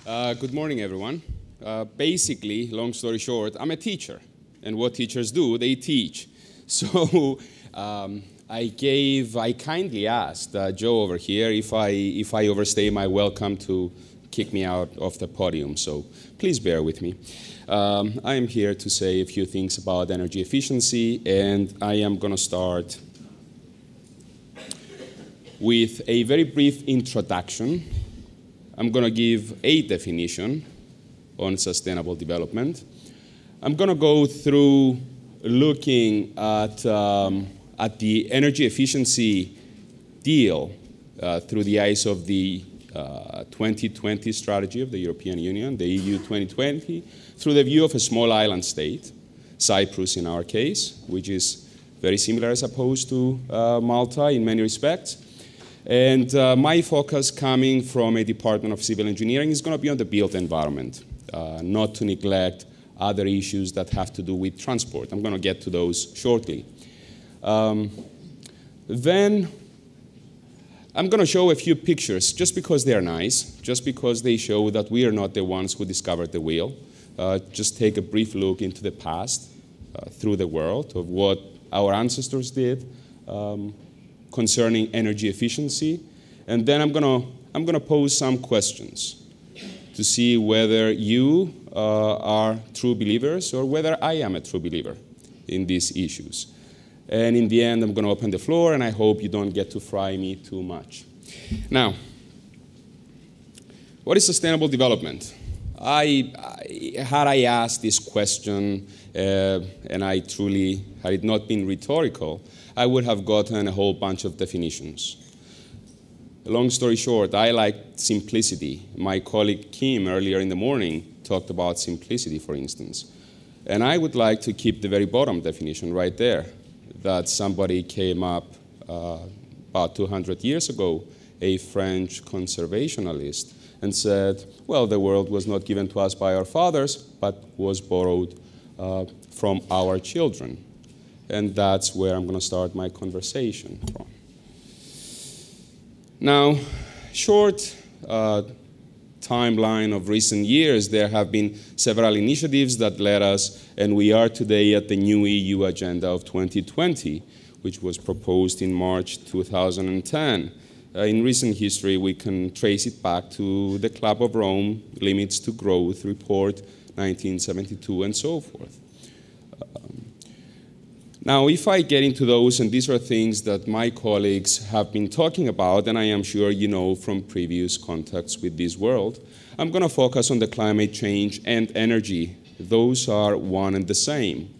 Good morning, everyone. Basically, long story short, I'm a teacher. And what teachers do, they teach. So I kindly asked Joe over here if I overstay my welcome to kick me out of the podium. So please bear with me. I am here to say a few things about energy efficiency, and I am going to start with a very brief introduction. I'm going to give a definition on sustainable development. I'm going to go through looking at the energy efficiency deal through the eyes of the 2020 strategy of the European Union, the EU 2020, through the view of a small island state, Cyprus in our case, which is very similar as opposed to Malta in many respects. And my focus coming from a Department of Civil Engineering is going to be on the built environment, not to neglect other issues that have to do with transport. I'm going to get to those shortly. Then I'm going to show a few pictures just because they are nice, just because they show that we are not the ones who discovered the wheel. Just take a brief look into the past through the world of what our ancestors did concerning energy efficiency, and then I'm gonna pose some questions to see whether you are true believers or whether I am a true believer in these issues. And in the end, I'm going to open the floor, and I hope you don't get to fry me too much. Now, what is sustainable development? Had I asked this question, and had it not been rhetorical, I would have gotten a whole bunch of definitions. Long story short, I like simplicity. My colleague Kim earlier in the morning talked about simplicity, for instance. And I would like to keep the very bottom definition right there, that somebody came up about 200 years ago, a French conservationalist, and said, well, the world was not given to us by our fathers, but was borrowed from our children. And that's where I'm going to start my conversation from. Now, short timeline of recent years, there have been several initiatives that led us, and we are today at the new EU agenda of 2020, which was proposed in March 2010. In recent history, we can trace it back to the Club of Rome, Limits to Growth Report, 1972, and so forth. Now, if I get into those, and these are things that my colleagues have been talking about, and I am sure you know from previous contacts with this world, I'm going to focus on the climate change and energy. Those are one and the same.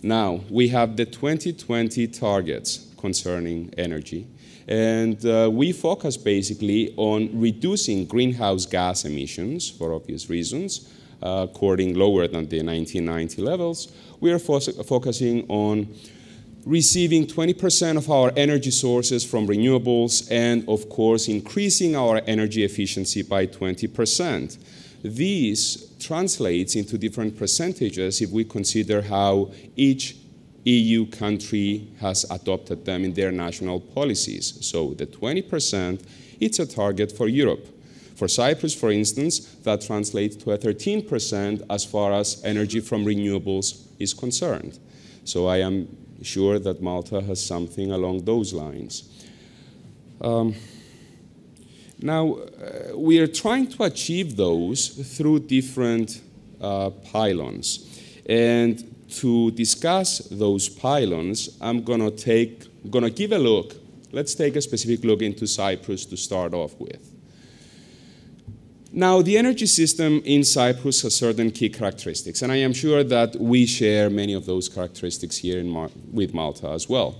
Now, we have the 2020 targets concerning energy, and we focus basically on reducing greenhouse gas emissions for obvious reasons, according lower than the 1990 levels. We are focusing on receiving 20% of our energy sources from renewables and, of course, increasing our energy efficiency by 20%. These translates into different percentages if we consider how each EU country has adopted them in their national policies. So the 20%, it's a target for Europe. For Cyprus, for instance, that translates to a 13% as far as energy from renewables is concerned. So I am sure that Malta has something along those lines. Now, we are trying to achieve those through different pylons. And to discuss those pylons, I'm going to give a look. Let's take a specific look into Cyprus to start off with. Now, the energy system in Cyprus has certain key characteristics, and I am sure that we share many of those characteristics here with Malta as well.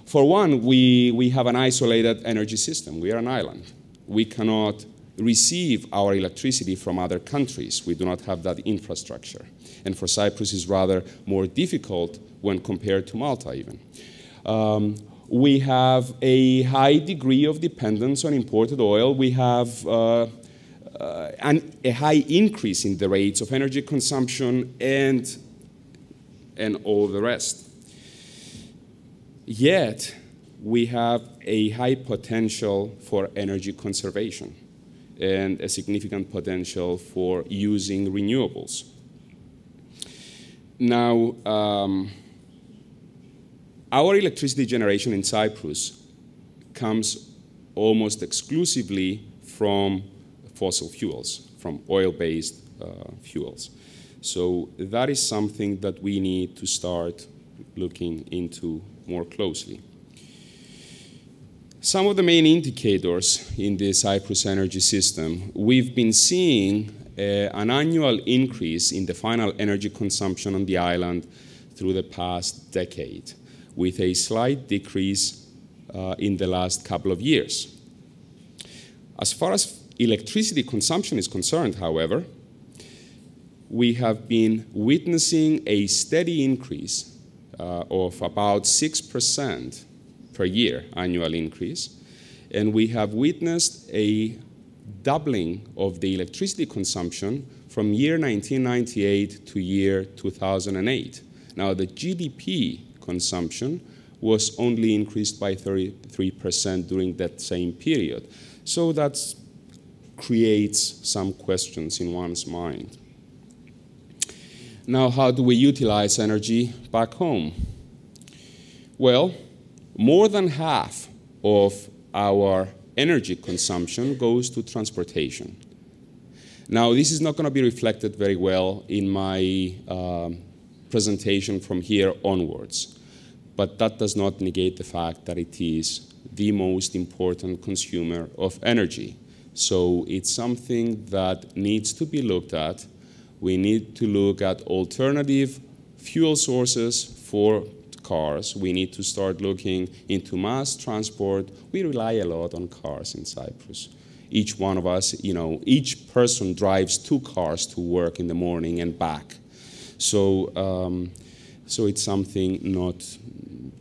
For one, we have an isolated energy system. We are an island. We cannot receive our electricity from other countries. We do not have that infrastructure. And for Cyprus, it's rather more difficult when compared to Malta even. We have a high degree of dependence on imported oil. We have a high increase in the rates of energy consumption and all the rest. Yet, we have a high potential for energy conservation. and a significant potential for using renewables. Now, our electricity generation in Cyprus comes almost exclusively from fossil fuels, from oil-based fuels. So that is something that we need to start looking into more closely. Some of the main indicators in the Cyprus energy system, we've been seeing an annual increase in the final energy consumption on the island through the past decade, with a slight decrease in the last couple of years. As far as electricity consumption is concerned, however, we have been witnessing a steady increase of about 6% per year, annual increase, and we have witnessed a doubling of the electricity consumption from year 1998 to year 2008. Now, the GDP consumption was only increased by 33% during that same period. So that creates some questions in one's mind. Now, how do we utilize energy back home? Well, more than half of our energy consumption goes to transportation. Now, this is not going to be reflected very well in my presentation from here onwards, but that does not negate the fact that it is the most important consumer of energy. So it's something that needs to be looked at. We need to look at alternative fuel sources for cars. We need to start looking into mass transport. We rely a lot on cars in Cyprus. Each one of us, each person drives 2 cars to work in the morning and back. So it's something not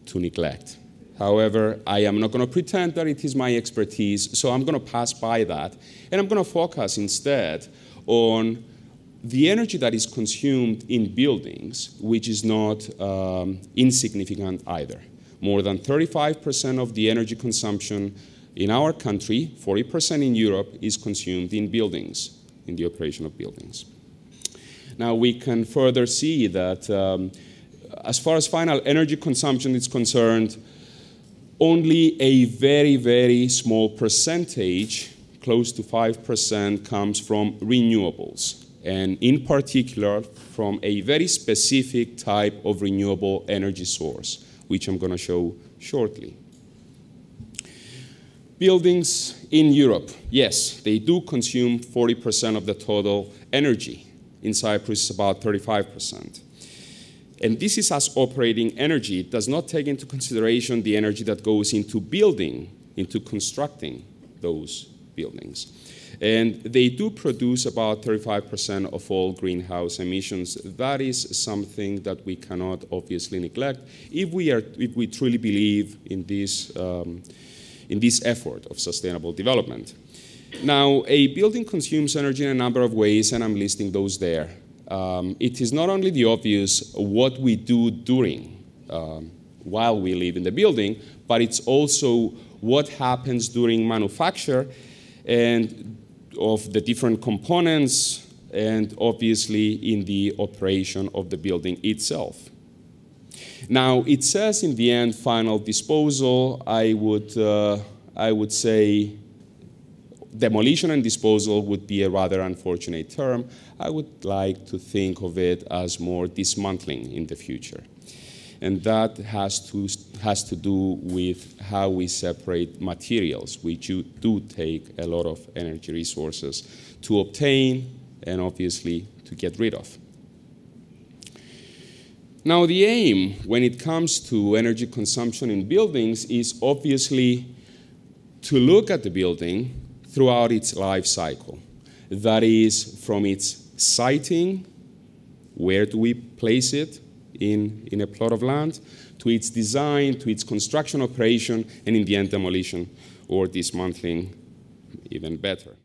to neglect. However, I am not going to pretend that it is my expertise, so I'm going to pass by that. And I'm going to focus instead on the energy that is consumed in buildings, which is not insignificant either. More than 35% of the energy consumption in our country, 40% in Europe, is consumed in buildings, in the operation of buildings. Now, we can further see that as far as final energy consumption is concerned, only a very, very small percentage, close to 5%, comes from renewables, and in particular from a very specific type of renewable energy source, which I'm going to show shortly. Buildings in Europe, yes, they do consume 40% of the total energy. In Cyprus, it's about 35%. And this is as operating energy. It does not take into consideration the energy that goes into building, into constructing those buildings. And they do produce about 35% of all greenhouse emissions. That is something that we cannot obviously neglect if we truly believe in this effort of sustainable development. Now, a building consumes energy in a number of ways, and I'm listing those there. It is not only the obvious what we do during, while we live in the building, but it's also what happens during manufacture and of the different components, and obviously in the operation of the building itself. Now, it says in the end, final disposal. I would say demolition and disposal would be a rather unfortunate term. I would like to think of it as more dismantling in the future. And that has to do with how we separate materials, which do take a lot of energy resources to obtain and obviously to get rid of. Now, the aim when it comes to energy consumption in buildings is obviously to look at the building throughout its life cycle. That is, from its siting, where do we place it in a plot of land, to its design, to its construction operation, and in the end demolition or dismantling, even better.